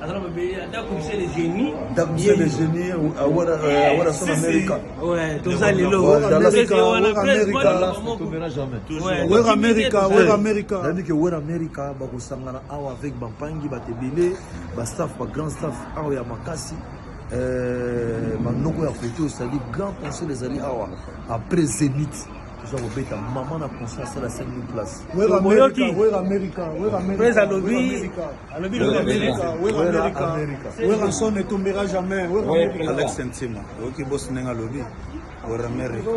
d'accord, c'est les génies. D'accord, c'est les génies. Voilà, son Amérique. Ouais, tout ça, les lots. Amérique, bakosangana awa avec bampangi batebele bastaff bagrand staff awa ya makasi banoko ya côté osali grand conseil ezali awa après Zénith toza kobeta mama na concert asala 5000 place son ne tombera jamais. Alex Ntima oki boss nenga lobi wera America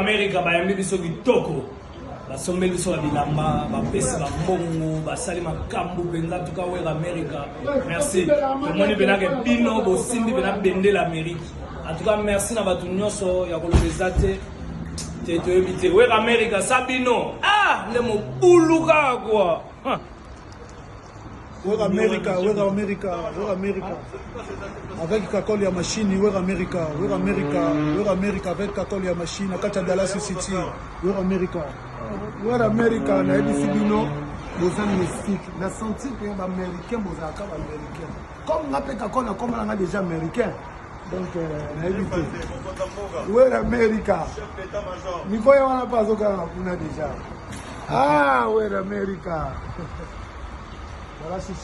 America bayambi biso kitoko basombeli biso babilamba bapesi bambongo basali makambo mpenza tuka wera America merci tomoni benake bino bosimbi bena bendela Amérique en tout cas merci na bato nyonso ya kolobeza te toyebi te wera America sabino nde mobulu kaka kwa America. Avec Kakol ya machine, America avec Kakol ya machine, Kacha Dallas City, America, na Ebisibino, Bozan mystique, na senti que les Américains, Bozaka américain. Comme on appelle Kakol, comme on a déjà américain. Donc, na Ebisibino. America. Nico ya wana pas au Ghana, on a déjà. America. Voilà, c'est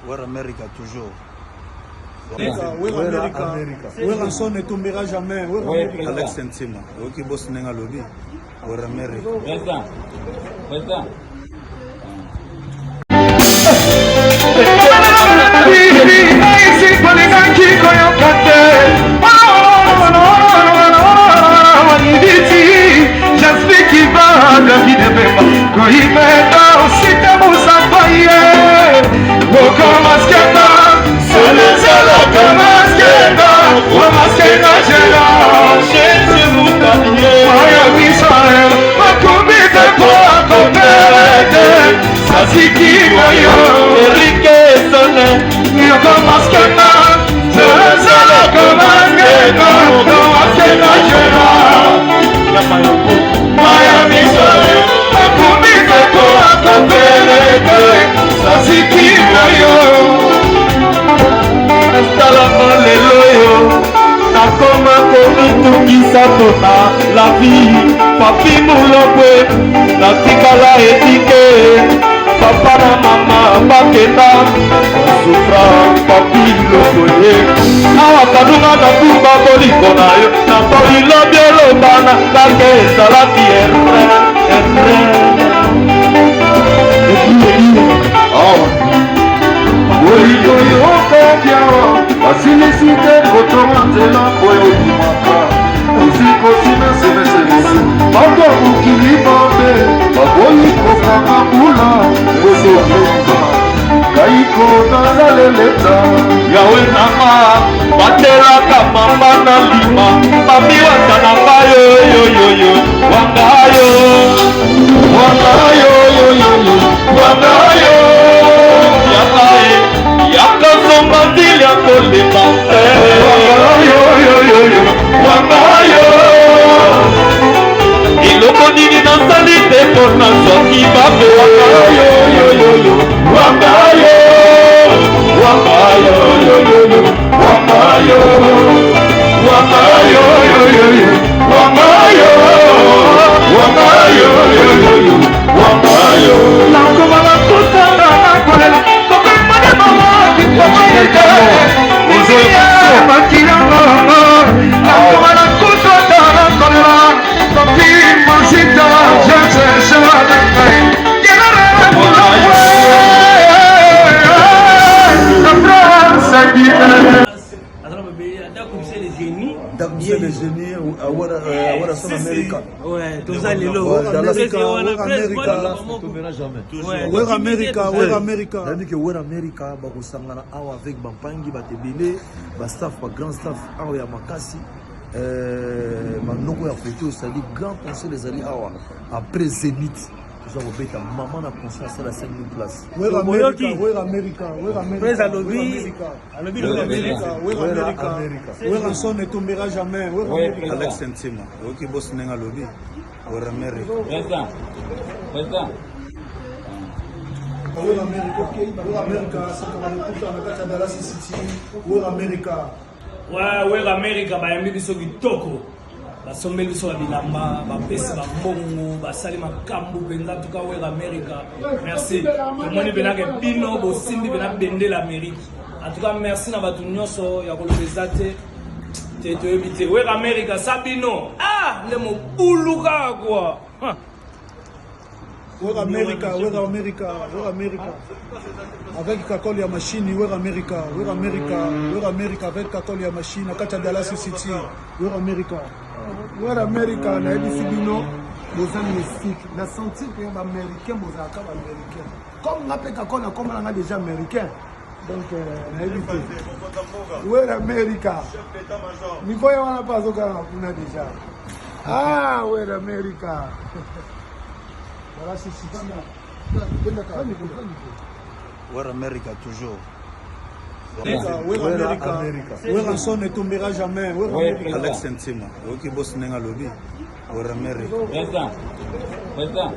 Wera America toujours. Wera son ne tombera jamais. Alex Ntima oki boss nenga lobi wera America la vie, papi moulopwe, na tikala etike, papa na mama bakenda, souffra papi lokoye, awa kadunga na kuba boliko na yo, na bolilo biolobana, kake salati erre, oyo okobia, basilisite kotomatela oyo dimaka. Kosina semeselisi Mako mukili bombe Baboyi kokanga mula Osoyoka Kaiko nazaleleta Yawe nama Batelaka mama na lima Mami watanamba yo yo yo yo Wangayo Wangayo yo yo yo Wangayo Yakae Yakasomba zili akolema Wangayo yo yo yo Wangayo iloko nini nasali te mpona soki babe Wangayo yoyoyo Wangayo Wangayo yoyoyo Wangayo Wangayo yoyoyo Wangayo Wangayo yoyoyo Wangayo nakoma nakutana nakolela kokomane mama kikomoyeke Ozoya makilanga nakoma nakutana nakolela kopi masita jese sewanangai Yenara mulapwe La France guine d'accord, c'est les génies. Voilà, son Amérique. Ouais, tout ça, les lots. America. C'est-à-dire que Wera America, bakosangana awa avec bampangi batebele, bastaff, bagrand staff awa ya makasi. Manoko ya côté osali grand conseil ezali awa après Zénith. toza kobeta mama na conscience ala 5000 place. Wera America, Wera America, Wera America. Prince alobi Wera America, Wera America. Wera son ne tombera jamais. Wera America. Alex Sentima, oki boss nenga lobi. Wera America. Président. Wera America, Wera America, sakaba lokuta na kati ya Dallas City. Wera America. wera America bayambi biso kitoko basombeli biso ya bilamba bapesi bambongo basali makambo mpenza tuka wera America merci tomoni penake bino bosimbi pena bendela Amerique en tout cas merci na bato nyonso ya kolobeza te toyebi te wera America sabino nde mobulu kaka kwa Wera America, Wera America, Wera America. Avec Kakol ya machine, Wera America, Wera America, Wera America avec Kakol ya machine, akata Dallas City, Wera America. Wera America na ebisi bino boza mystique. Na senti que ba américain boza ka ba américain. Comme na pe Kakol na comme na déjà américain. Donc na ebisi. Wera America. Ni voya wana pazo kana kuna déjà. Wera America. Voilà, c'est City. Wera America toujours. Wera America. Wera son ne tombera jamais. Wera America. Alex Sentima, oki boss nenga lobi. Wera America. Président.